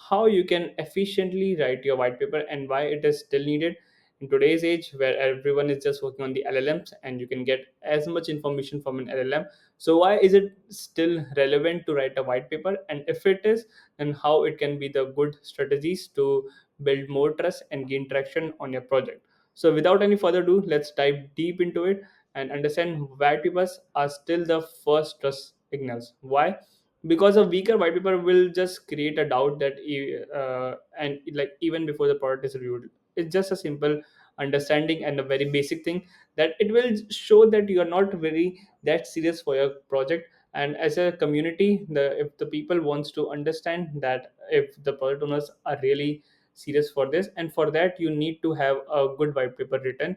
how you can efficiently write your white paper and why it is still needed in today's age where everyone is just working on the LLMs and you can get as much information from an LLM. So why is it still relevant to write a white paper, and if it is, then how it can be the good strategies to build more trust and gain traction on your project. So without any further ado, let's dive deep into it and understand white papers are still the first trust signals. Why? Because a weaker white paper will just create a doubt that and like even before the product is reviewed. It's just a simple understanding and a very basic thing that it will show that you are not very that serious for your project. And as a community, the if the people wants to understand that if the product owners are really serious for this, and for that you need to have a good white paper written.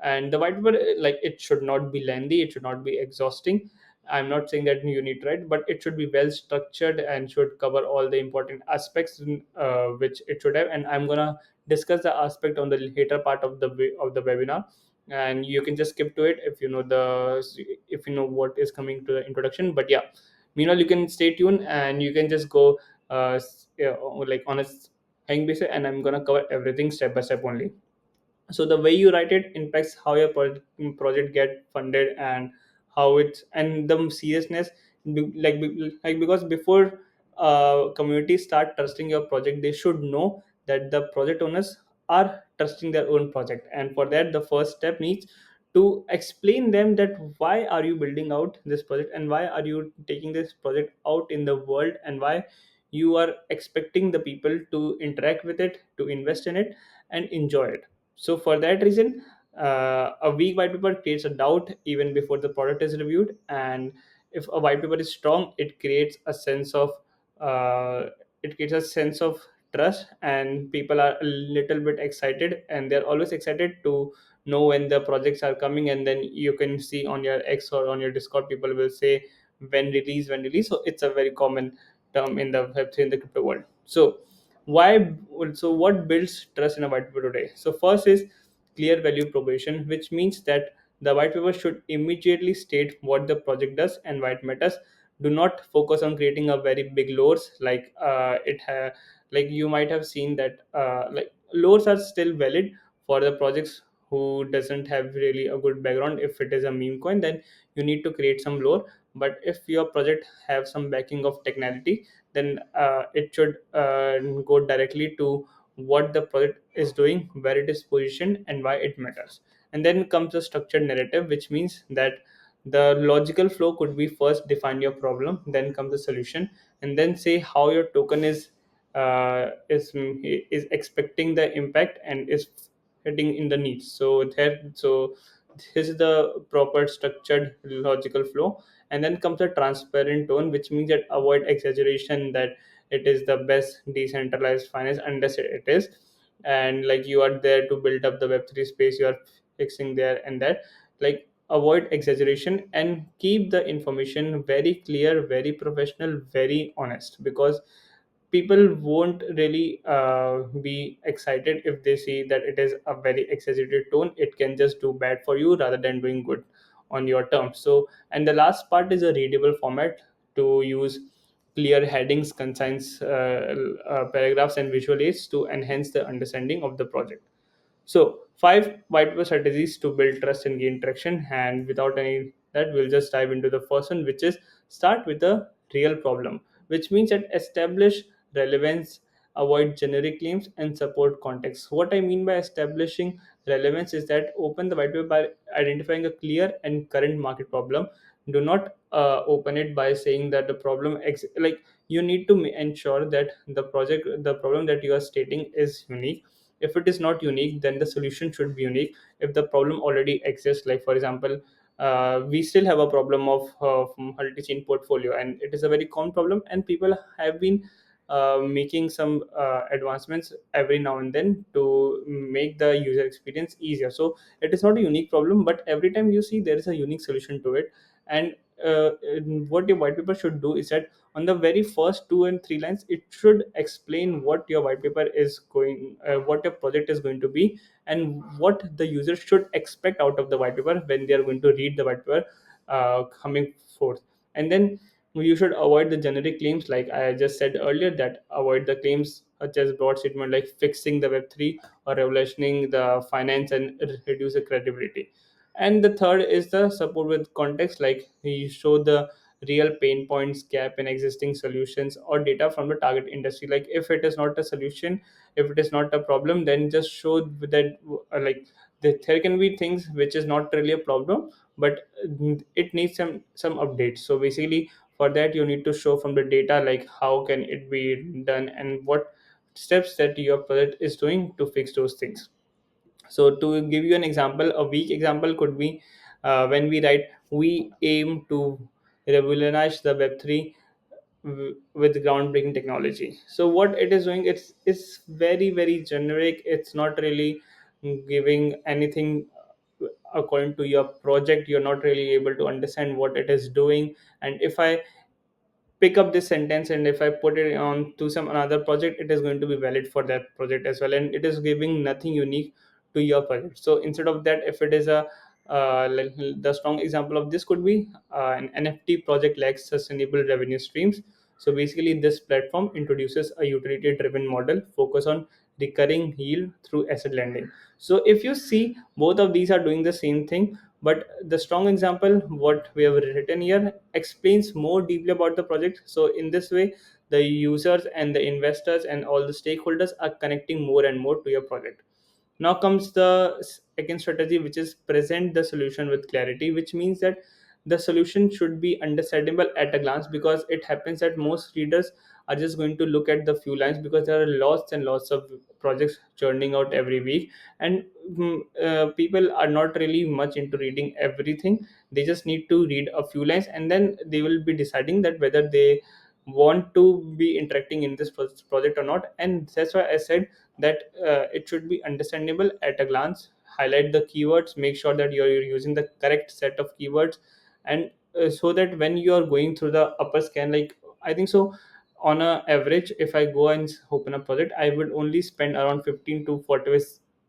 And the white paper, like, it should not be lengthy, it should not be exhausting. I'm not saying that you need to write, but it should be well structured and should cover all the important aspects which it should have. And I'm gonna discuss the aspect on the later part of the webinar, and you can just skip to it if you know what is coming to the introduction. But yeah, meanwhile you can stay tuned and you can just go yeah, like on a hang basis, and I'm gonna cover everything step by step only. So the way you write it impacts how your project get funded, and how it's and the seriousness like because before communities start trusting your project, they should know that the project owners are trusting their own project. And for that, the first step needs to explain them that why are you building out this project, and why are you taking this project out in the world, and why you are expecting the people to interact with it, to invest in it, and enjoy it. So for that reason, a weak white paper creates a doubt even before the product is reviewed. And if a white paper is strong, it creates a sense of uh, trust, and people are a little bit excited, and they're always excited to know when the projects are coming. And then you can see on your X or on your Discord, people will say when release. So it's a very common term in the Web3, in the crypto world. So why what builds trust in a white paper today? So first is clear value proposition, which means that the white paper should immediately state what the project does and why it matters. Do not focus on creating a very big lores, like you might have seen that like lores are still valid for the projects who doesn't have really a good background. If it is a meme coin, then you need to create some lore. But if your project have some backing of technicality, then it should go directly to what the project is doing, where it is positioned, and why it matters. And then comes the structured narrative, which means that the logical flow could be first define your problem, then come the solution, and then say how your token is expecting the impact and is fitting in the needs. So this is the proper structured logical flow. And then comes a transparent tone, which means that avoid exaggeration that it is the best decentralized finance unless it is. And like you are there to build up the Web3 space, you are fixing there and that. Like avoid exaggeration and keep the information very clear, very professional, very honest, because people won't really be excited if they see that it is a very exaggerated tone. It can just do bad for you rather than doing good on your terms. So, and the last part is a readable format, to use clear headings, concise paragraphs, and visual aids to enhance the understanding of the project. So, five white paper strategies to build trust and gain traction. And without any that, we'll just dive into the first one, which is start with a real problem, which means that establish relevance, avoid generic claims, and support context. What I mean by establishing relevance is that open the white paper by identifying a clear and current market problem. Do not open it by saying that the like you need to ensure that the problem that you are stating is unique. If it is not unique, then the solution should be unique. If the problem already exists, like for example, we still have a problem of multi-chain portfolio, and it is a very common problem, and people have been making some advancements every now and then to make the user experience easier. So it is not a unique problem, but every time you see there is a unique solution to it. And what your white paper should do is that on the very first 2 and 3 lines, it should explain what your white paper is what your project is going to be, and what the user should expect out of the white paper when they are going to read the white paper coming forth. And then you should avoid the generic claims, like I just said earlier, that avoid the claims such as broad statement like fixing the Web3 or revolutioning the finance and reduce the credibility. And the third is the support with context, like you show the real pain points, gap in existing solutions or data from the target industry. Like if it is not a solution, if it is not a problem, then just show that like there can be things which is not really a problem, but it needs some updates. So basically for that you need to show from the data like how can it be done and what steps that your project is doing to fix those things. So to give you an example, a weak example could be when we write we aim to revolutionize the Web3 with groundbreaking technology. So what it is doing, it's very generic. It's not really giving anything according to your project. You're not really able to understand what it is doing. And if I pick up this sentence and if I put it on to some another project, it is going to be valid for that project as well, and it is giving nothing unique to your project. So instead of that, if it is a like the strong example of this could be an NFT project lacks sustainable revenue streams. So basically this platform introduces a utility driven model focus on recurring yield through asset lending. So if you see, both of these are doing the same thing, but the strong example what we have written here explains more deeply about the project. So in this way the users and the investors and all the stakeholders are connecting more and more to your project. Now comes the second strategy, which is present the solution with clarity, which means that the solution should be understandable at a glance, because it happens that most readers are just going to look at the few lines because there are lots and lots of projects churning out every week. And people are not really much into reading everything. They just need to read a few lines and then they will be deciding that whether they want to be interacting in this project or not. And that's why I said that it should be understandable at a glance. Highlight the keywords, make sure that you're using the correct set of keywords, and so that when you are going through the upper scan, like I think so on a average, if I go and open a project, I would only spend around 15 to 40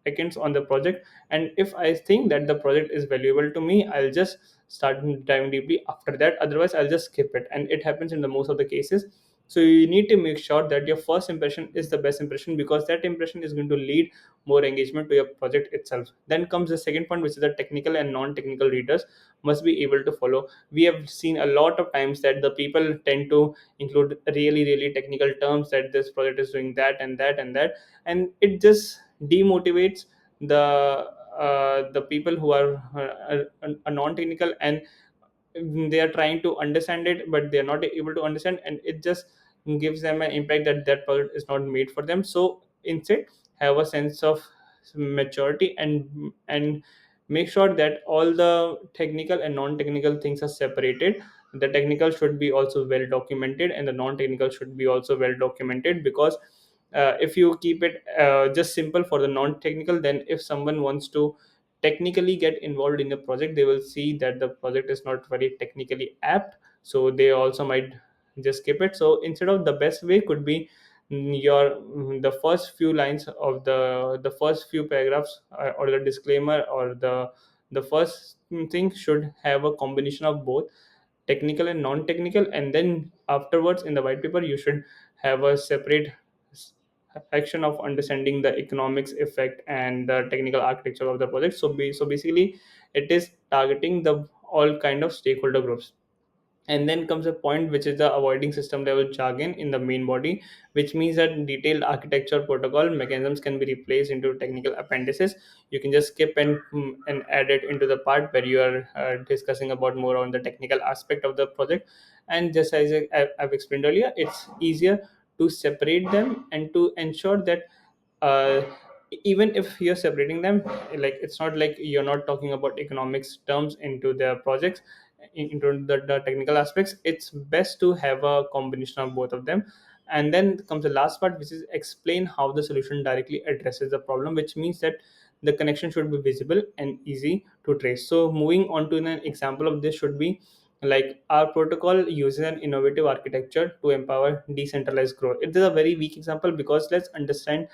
seconds on the project. And if I think that the project is valuable to me, I'll just start diving deeply after that. Otherwise I'll just skip it, and it happens in the most of the cases. So you need to make sure that your first impression is the best impression, because that impression is going to lead more engagement to your project itself. Then comes the second point, which is the technical and non-technical readers must be able to follow. We have seen a lot of times that the people tend to include really technical terms, that this project is doing that and that and that, and it just demotivates the people who are non-technical, and they are trying to understand it but they are not able to understand, and it just gives them an impact that that product is not made for them. So instead, have a sense of maturity and make sure that all the technical and non-technical things are separated. The technical should be also well documented and the non-technical should be also well documented, because if you keep it just simple for the non-technical, then if someone wants to technically get involved in the project, they will see that the project is not very technically apt, so they also might just skip it. So instead of, the best way could be the first few lines of the first few paragraphs, or the disclaimer, or the first thing should have a combination of both technical and non-technical, and then afterwards in the white paper you should have a separate s- action of understanding the economics effect and the technical architecture of the project. So basically it is targeting the all kind of stakeholder groups. And then comes a point, which is the avoiding system level jargon in the main body, which means that detailed architecture protocol mechanisms can be replaced into technical appendices. You can just skip and add it into the part where you are discussing about more on the technical aspect of the project. And just as I've explained earlier, it's easier to separate them and to ensure that uh, even if you're separating them, like it's not like you're not talking about economics terms into their projects, into the technical aspects. It's best to have a combination of both of them. And then comes the last part, which is explain how the solution directly addresses the problem, which means that the connection should be visible and easy to trace. So moving on to an example of this should be like our protocol uses an innovative architecture to empower decentralized growth. It is a very weak example, because let's understand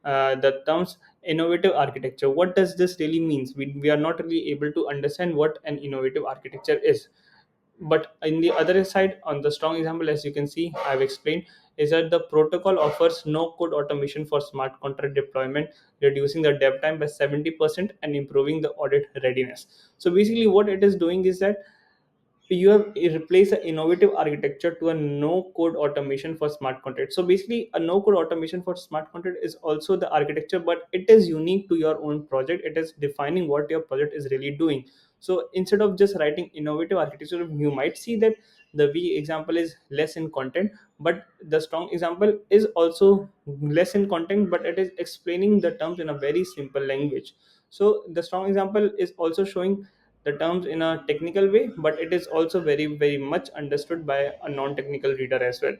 the terms innovative architecture. What does this really means? We are not really able to understand what an innovative architecture is. But in the other side, on the strong example, as you can see, I've explained, is that the protocol offers no code automation for smart contract deployment, reducing the dev time by 70% and improving the audit readiness. So basically what it is doing is that you have replaced an innovative architecture to a no code automation for smart contract. So basically a no code automation for smart contract is also the architecture, but it is unique to your own project. It is defining what your project is really doing. So instead of just writing innovative architecture, you might see that the weak example is less in content, but the strong example is also less in content, but it is explaining the terms in a very simple language. So the strong example is also showing the terms in a technical way, but it is also very very much understood by a non-technical reader as well.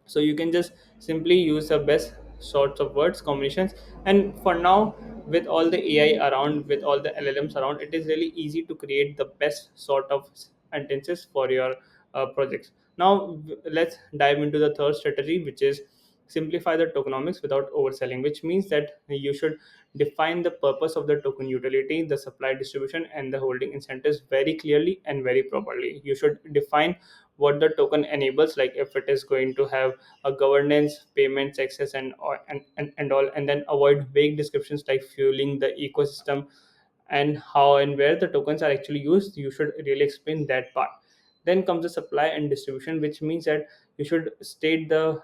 So you can just simply use the best sorts of words combinations. And for now, with all the AI around, with all the LLMs around, it is really easy to create the best sort of sentences for your projects. Now let's dive into the third strategy, which is simplify the tokenomics without overselling, which means that you should define the purpose of the token utility, the supply distribution, and the holding incentives very clearly and very properly. You should define what the token enables, like if it is going to have a governance, payments, access, and all, and then avoid vague descriptions like fueling the ecosystem. And how and where the tokens are actually used, you should really explain that part. Then comes the supply and distribution, which means that you should state the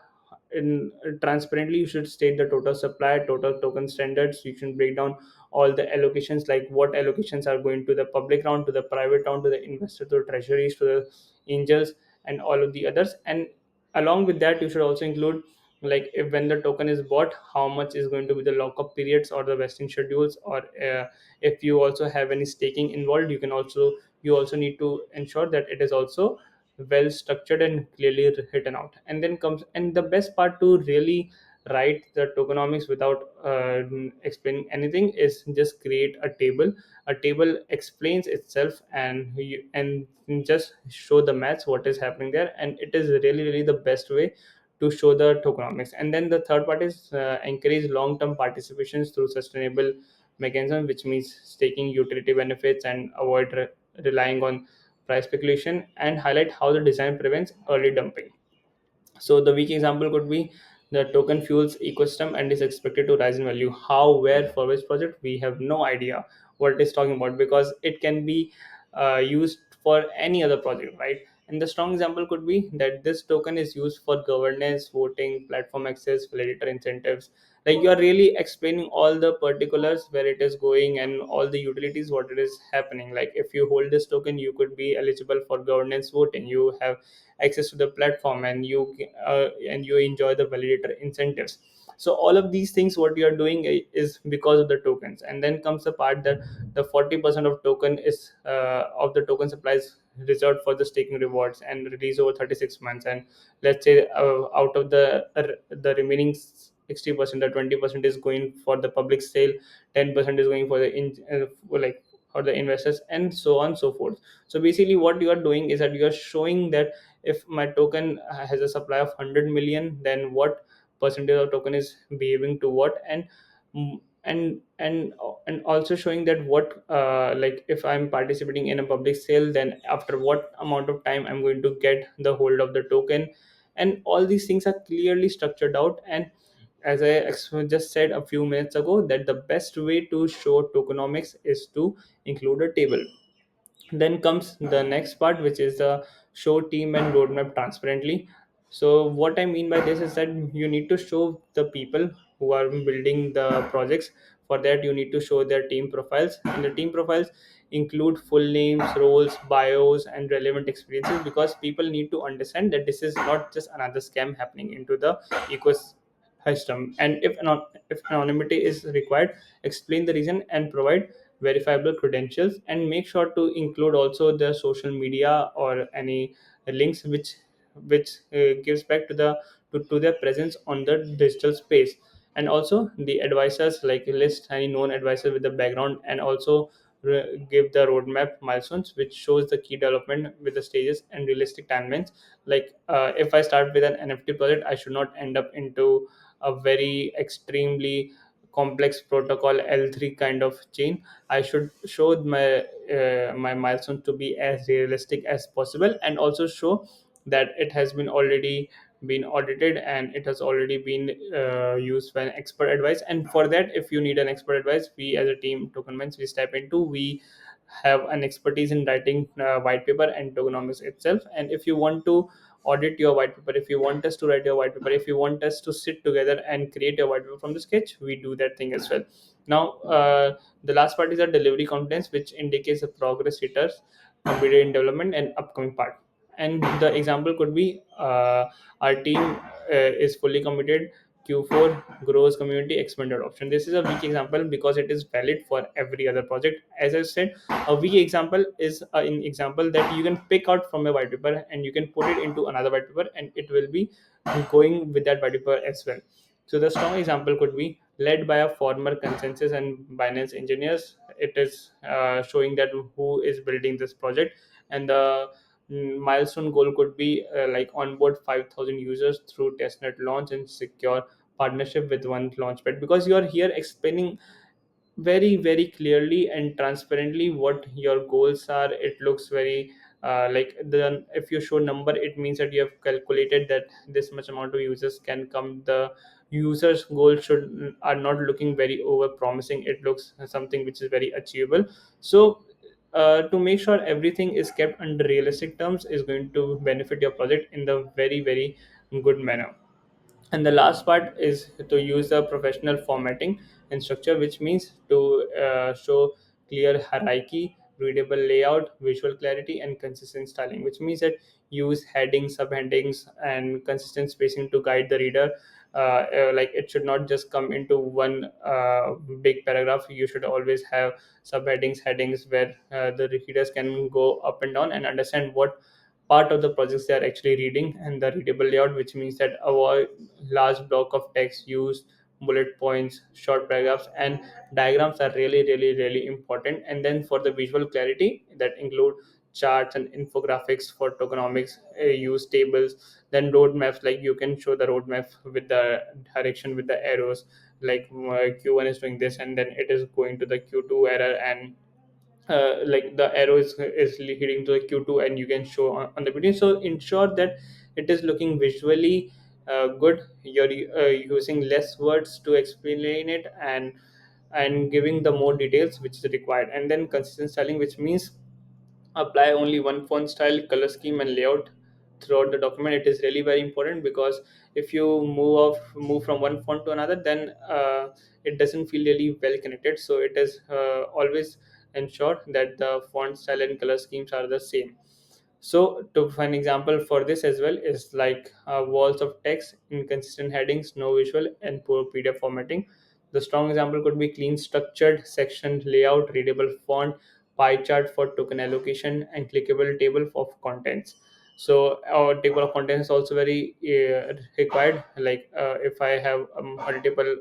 in transparently, you should state the total supply, total token standards. You should break down all the allocations, like what allocations are going to the public round, to the private round, to the investor, to the treasuries, to the angels, and all of the others. And along with that, you should also include, like, if when the token is bought, how much is going to be the lockup periods or the vesting schedules, or if you also have any staking involved, you also need to ensure that it is also well structured and clearly written out. And then comes, and the best part to really write the tokenomics without explaining anything is just create a table. A table explains itself, and just show the maths what is happening there, and it is really really the best way to show the tokenomics. And then the third part is encourage long term participations through sustainable mechanism, which means staking utility benefits and avoid relying on price speculation, and highlight how the design prevents early dumping. So the weak example could be the token fuels ecosystem and is expected to rise in value. How, where, for which project, we have no idea what it is talking about, because it can be used for any other project, right? And the strong example could be that this token is used for governance, voting, platform access, validator incentives. Like, you are really explaining all the particulars, where it is going and all the utilities, what it is happening. Like, if you hold this token, you could be eligible for governance voting, you have access to the platform, and you enjoy the validator incentives. So all of these things what you are doing is because of the tokens. And then comes the part that the 40% of token is of the token supplies reserved for the staking rewards and release over 36 months. And let's say out of the remaining 60%, the 20% is going for the public sale, 10% is going for the like for the investors, and so on so forth. So basically what you are doing is that you are showing that if my token has a supply of 100 million, then what percentage of token is behaving to what. And mm, and also showing that what like if I'm participating in a public sale, then after what amount of time I'm going to get the hold of the token. And all these things are clearly structured out. And as I just said a few minutes ago, that the best way to show tokenomics is to include a table. Then comes the next part, which is the show team and roadmap transparently. So what I mean by this is that you need to show the people who are building the projects. For that, you need to show their team profiles, and the team profiles include full names, roles, bios, and relevant experiences, because people need to understand that this is not just another scam happening into the ecosystem. And if anonymity is required, explain the reason and provide verifiable credentials, and make sure to include also the social media or any links which gives back to to their presence on the digital space. And also the advisors, like list any known advisor with the background, and also give the roadmap milestones which shows the key development with the stages and realistic timelines. Like if I start with an NFT project, I should not end up into a very extremely complex protocol L3 kind of chain. I should show my milestones to be as realistic as possible, and also show that it has been already been audited, and it has already been used by an expert advice. And for that, if you need an expert advice, we as a team token minds, we step into, we have an expertise in writing white paper and tokenomics itself. And if you want to audit your white paper, if you want us to write your white paper, if you want us to sit together and create a white paper from the sketch, we do that thing as well. Now, the last part is the delivery confidence, which indicates the progress hitters completed in development and upcoming part. And the example could be, our team is fully committed, Q4 grows community expanded option. This is a weak example because it is valid for every other project. As I said, a weak example is an example that you can pick out from a white paper and you can put it into another white paper, and it will be going with that white paper as well. So the strong example could be led by a former consensus and Binance engineers. It is showing that who is building this project. And the milestone goal could be like onboard 5,000 users through testnet launch and secure partnership with one launchpad, because you are here explaining very very clearly and transparently what your goals are. It looks very like, the if you show number, it means that you have calculated that this much amount of users can come. The users goal should are not looking very over promising, it looks something which is very achievable. So to make sure everything is kept under realistic terms is going to benefit your project in the very very good manner. And the last part is to use the professional formatting and structure, which means to show clear hierarchy, readable layout, visual clarity, and consistent styling, which means that use headings, subheadings, and consistent spacing to guide the reader. Like, it should not just come into one big paragraph. You should always have subheadings, headings, where the readers can go up and down and understand what part of the projects they are actually reading. And the readable layout, which means that avoid large block of text, use bullet points, short paragraphs, and diagrams are really really really important. And then for the visual clarity, that include charts and infographics. For tokenomics, use tables. Then roadmaps, like you can show the roadmap with the direction with the arrows, like Q1 is doing this, and then it is going to the Q2 error, and like the arrow is leading to the Q2, and you can show on the video. So ensure that it is looking visually good. You're using less words to explain it, and giving the more details which is required. And then consistent styling, which means apply only one font style, color scheme, and layout throughout the document. It is really very important, because if you move from one font to another, then it doesn't feel really well connected. So it is always ensure that the font style and color schemes are the same. So to find example for this as well is like walls of text, inconsistent headings, no visual, and poor PDF formatting. The strong example could be clean structured section layout, readable font, pie chart for token allocation, and clickable table of contents. So our table of contents is also very required. Like if I have multiple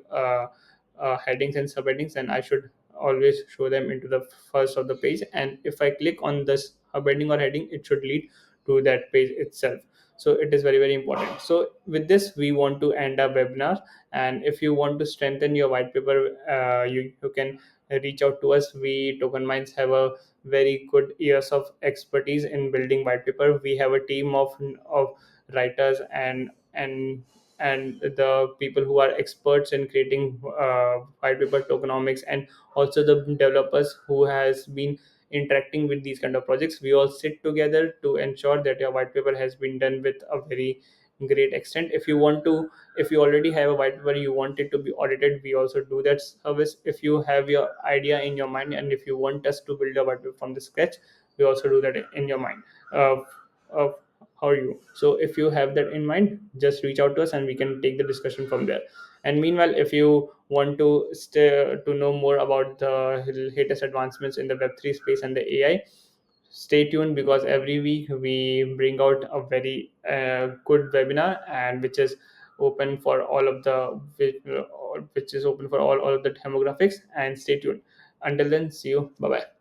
headings and subheadings, then I should always show them into the first of the page. And if I click on this subheading or heading, it should lead to that page itself. So it is very very important. So with this, we want to end our webinar. And if you want to strengthen your white paper, you can reach out to us. We token minds have a very good years of expertise in building white paper. We have a team of writers and the people who are experts in creating white paper tokenomics, and also the developers who has been interacting with these kind of projects. We all sit together to ensure that your white paper has been done with a very great extent. If you already have a white paper, you want it to be audited, we also do that service. If you have your idea in your mind, and if you want us to build a white paper from the scratch, we also do that in your mind of how are you. So if you have that in mind, just reach out to us and we can take the discussion from there. And meanwhile, if you want to stay to know more about the latest advancements in the web3 space and the AI, stay tuned, because every week we bring out a very good webinar, and which is open for all of the which is open for all of the demographics. And stay tuned. Until then, see you. Bye bye.